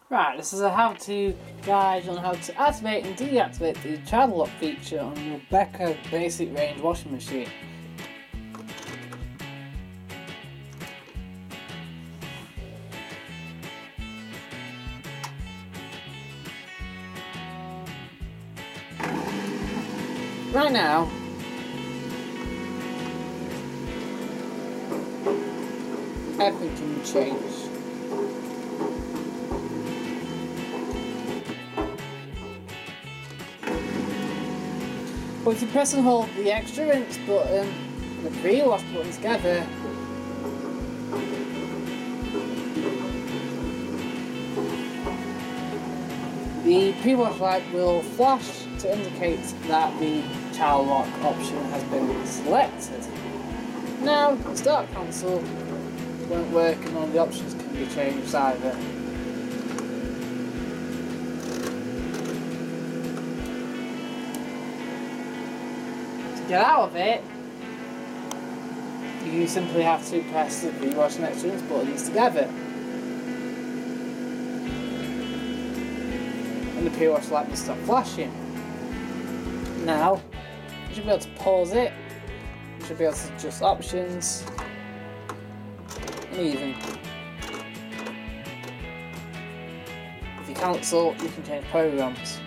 Right, this is a how-to guide on how to activate and deactivate the child lock feature on your Beko Basic Range washing machine. Right now, everything can be changed. But if you press and hold the extra rinse button and the pre-wash button together, the pre-wash light will flash to indicate that the child lock option has been selected. Now, the start console won't work and none of the options can be changed either. To get out of it, you simply have to press the pre-wash and extra rinse buttons together. And the pre-wash light will stop flashing. Now, you should be able to pause it, you should be able to adjust options, and even if you cancel, you can change programs.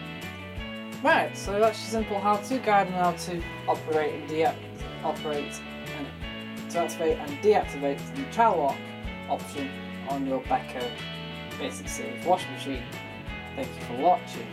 Right, so that's your simple how-to guide on how to operate and to activate and deactivate the child lock option on your Beko Basic Beko Washing Machine. Thank you for watching.